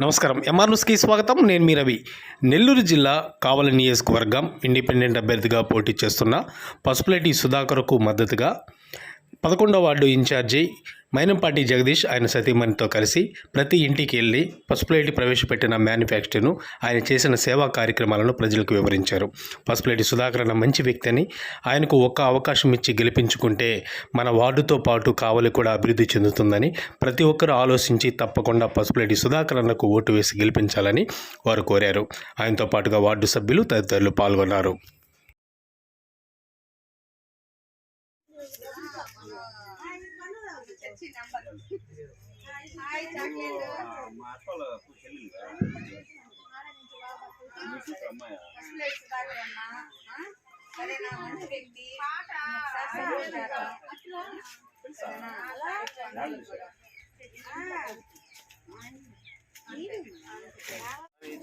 నమస్కారం. ఎంఆర్ న్యూస్కి స్వాగతం. నేను మీ రవి. నెల్లూరు జిల్లా కావలి నియోజకవర్గం ఇండిపెండెంట్ అభ్యర్థిగా పోటీ చేస్తున్న పసుపులేటి సుధాకర్కు మద్దతుగా 11వ వార్డు ఇన్ఛార్జి మైనంపాటి జగదీష్ ఆయన సతీమణితో కలిసి ప్రతి ఇంటికి వెళ్ళి పసుపులేటి ప్రవేశపెట్టిన మేనిఫెస్టోను, ఆయన చేసిన సేవా కార్యక్రమాలను ప్రజలకు వివరించారు. పసుపులేటి సుధాకర్ అన్న మంచి వ్యక్తి అని, ఆయనకు ఒక్క అవకాశం ఇచ్చి గెలిపించుకుంటే మన వార్డుతో పాటు కావలి కూడా అభివృద్ధి చెందుతుందని ప్రతి ఒక్కరూ ఆలోచించి తప్పకుండా పసుపులేటి సుధాకర్ అన్నకు ఓటు వేసి గెలిపించాలని వారు కోరారు. ఆయనతో పాటుగా వార్డు సభ్యులు తదితరులు పాల్గొన్నారు.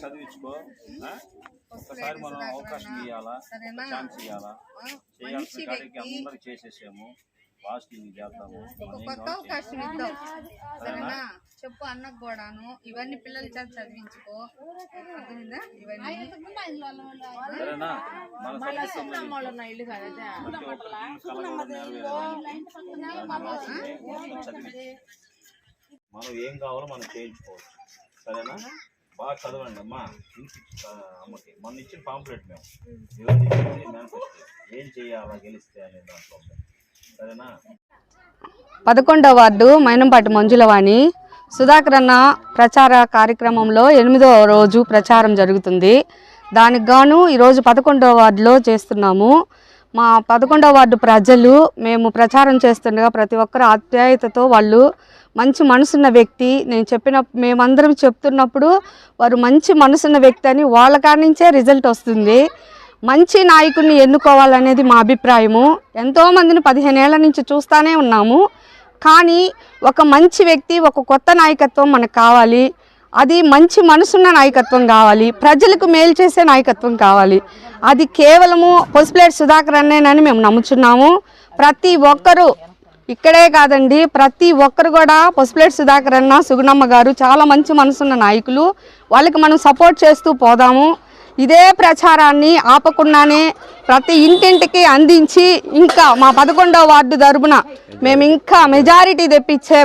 చదివించుకో, ఒకసారి మనం అవకాశం ఇవ్వాలా, ఛాన్స్ ఇవ్వాలా, చేయాల్సిన కార్యక్రమం అందరికి చేసేసాము. లాస్ట్ ఇది చేద్దాము, కొత్త అవకాశం ఇద్దాం. సరేనా? చెప్పు అన్నకు కూడాను ఇవన్నీ పిల్లల చేత చదివించుకో, ఇవన్నీ సరేనా? మనం ఏం కావాలో మనం చేయించుకోవచ్చు. సరేనా? బాగా చదవండి అమ్మా. అమ్మకి మొన్న ఇచ్చిన పాంప్లెట్ మేము ఇవన్నీ మేనిఫెస్టో ఏం చేయాలా గెలిస్తే అనే దాంట్లో. సరేనా? 11వ వార్డు మైనంపాటి మంజులవాణి సుధాకర్ అన్న ప్రచార కార్యక్రమంలో 8వ రోజు ప్రచారం జరుగుతుంది. దానికి గాను ఈరోజు 11వ వార్డులో చేస్తున్నాము. మా 11వ వార్డు ప్రజలు మేము ప్రచారం చేస్తుండగా ప్రతి ఒక్కరు ఆప్యాయతతో, వాళ్ళు మంచి మనసున్న వ్యక్తి, మేమందరం చెప్తున్నప్పుడు వారు మంచి మనసున్న వ్యక్తి అని వాళ్ళ కాడి నుంచే రిజల్ట్ వస్తుంది. మంచి నాయకుడిని ఎన్నుకోవాలనేది మా అభిప్రాయము. ఎంతోమందిని 15 ఏళ్ల నుంచి చూస్తూనే ఉన్నాము. కానీ ఒక మంచి వ్యక్తి, ఒక కొత్త నాయకత్వం మనకు కావాలి. అది మంచి మనసున్న నాయకత్వం కావాలి, ప్రజలకు మేలు చేసే నాయకత్వం కావాలి. అది కేవలము పసుపులేటి సుధాకర్ అన్నేనని మేము నమ్ముచున్నాము. ప్రతి ఒక్కరూ ఇక్కడే కాదండి, ప్రతి ఒక్కరు కూడా పసుపులేటి సుధాకర్ అన్న, సుగుణమ్మ గారు చాలా మంచి మనసున్న నాయకులు. వాళ్ళకి మనం సపోర్ట్ చేస్తూ పోదాము. ఇదే ప్రచారాన్ని ఆపకుండానే ప్రతి ఇంటింటికి అందించి ఇంకా మా 11వ వార్డు తరపున మేము ఇంకా మెజారిటీ తెప్పించే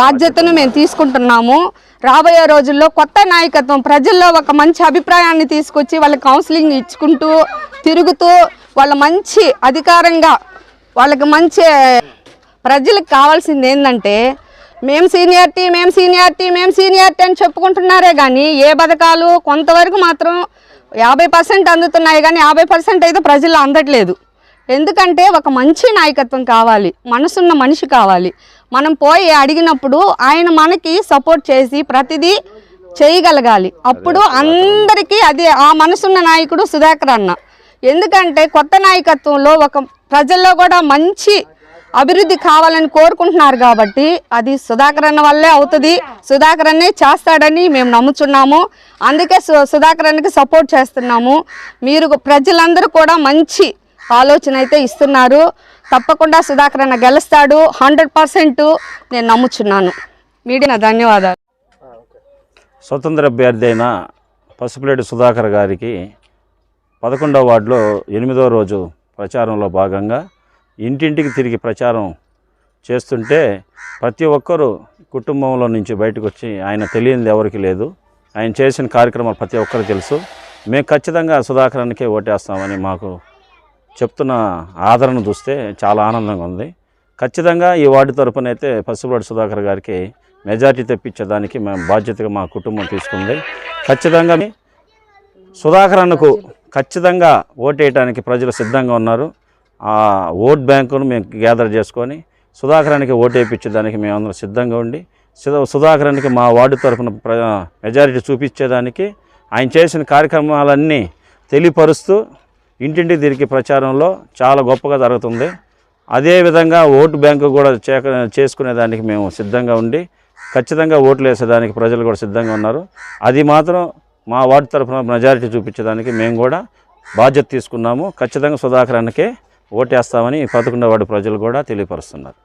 బాధ్యతను మేము తీసుకుంటున్నాము. రాబోయే రోజుల్లో కొత్త నాయకత్వం, ప్రజల్లో ఒక మంచి అభిప్రాయాన్ని తీసుకొచ్చి వాళ్ళకి కౌన్సిలింగ్ ఇచ్చుకుంటూ తిరుగుతూ వాళ్ళ మంచి అధికారంగా వాళ్ళకి మంచి ప్రజలకు కావాల్సింది ఏంటంటే మేము సీనియారిటీ అని చెప్పుకుంటున్నారే కానీ ఏ పథకాలు కొంతవరకు మాత్రం 50% అందుతున్నాయి కానీ 50% అయితే ప్రజల్లో అందట్లేదు. ఎందుకంటే ఒక మంచి నాయకత్వం కావాలి, మనసున్న మనిషి కావాలి. మనం పోయి అడిగినప్పుడు ఆయన మనకి సపోర్ట్ చేసి ప్రతిదీ చేయగలగాలి. అప్పుడు అందరికీ అది ఆ మనసున్న నాయకుడు సుధాకర్ అన్న. ఎందుకంటే కొత్త నాయకత్వంలో ఒక ప్రజల్లో కూడా మంచి అభివృద్ధి కావాలని కోరుకుంటున్నారు కాబట్టి అది సుధాకర్ అన్న వల్లే అవుతుంది, సుధాకర్ అన్నే చేస్తాడని మేము నమ్ముచున్నాము. అందుకే సుధాకర్ అన్నకి సపోర్ట్ చేస్తున్నాము. మీరు ప్రజలందరూ కూడా మంచి ఆలోచన అయితే ఇస్తున్నారు. తప్పకుండా సుధాకర్ అన్న గెలుస్తాడు 100% నేను నమ్ముచున్నాను. మీడియా ధన్యవాదాలు. స్వతంత్ర అభ్యర్థి అయిన పసుపులేటి సుధాకర్ గారికి 11వ వార్డులో 8వ రోజు ప్రచారంలో భాగంగా ఇంటింటికి తిరిగి ప్రచారం చేస్తుంటే ప్రతి ఒక్కరూ కుటుంబంలో నుంచి బయటకు వచ్చి ఆయన తెలియనిది ఎవరికి లేదు. ఆయన చేసిన కార్యక్రమాలు ప్రతి ఒక్కరు తెలుసు. మేము ఖచ్చితంగా సుధాకర్ అన్నకే ఓటేస్తామని మాకు చెప్తున్న ఆదరణ చూస్తే చాలా ఆనందంగా ఉంది. ఖచ్చితంగా ఈ వార్డు తరపునైతే పసుపులేటి సుధాకర్ గారికి మెజారిటీ తెప్పించేదానికి మేము బాధ్యతగా మా కుటుంబం తీసుకుంది. ఖచ్చితంగా సుధాకర్ అన్నకు ఖచ్చితంగా ఓటేయడానికి ప్రజలు సిద్ధంగా ఉన్నారు. ఆ ఓట్ బ్యాంకును మేము గ్యాదర్ చేసుకొని సుధాకరానికి ఓటు వేయించేదానికి మేమందరం సిద్ధంగా ఉండి సుధాకరానికి మా వార్డు తరఫున మెజారిటీ చూపించేదానికి ఆయన చేసిన కార్యక్రమాలన్నీ తెలియపరుస్తూ ఇంటింటి తిరిగి ప్రచారంలో చాలా గొప్పగా జరుగుతుంది. అదేవిధంగా ఓటు బ్యాంకు కూడా చేసుకునేదానికి మేము సిద్ధంగా ఉండి ఖచ్చితంగా ఓట్లు వేసేదానికి ప్రజలు కూడా సిద్ధంగా ఉన్నారు. అది మాత్రం మా వార్డు తరఫున మెజారిటీ చూపించేదానికి మేము కూడా బాధ్యత తీసుకున్నాము. ఖచ్చితంగా సుధాకర్ అన్నకే ఓటేస్తామని 11వ వార్డు ప్రజలు కూడా తెలియపరుస్తున్నారు.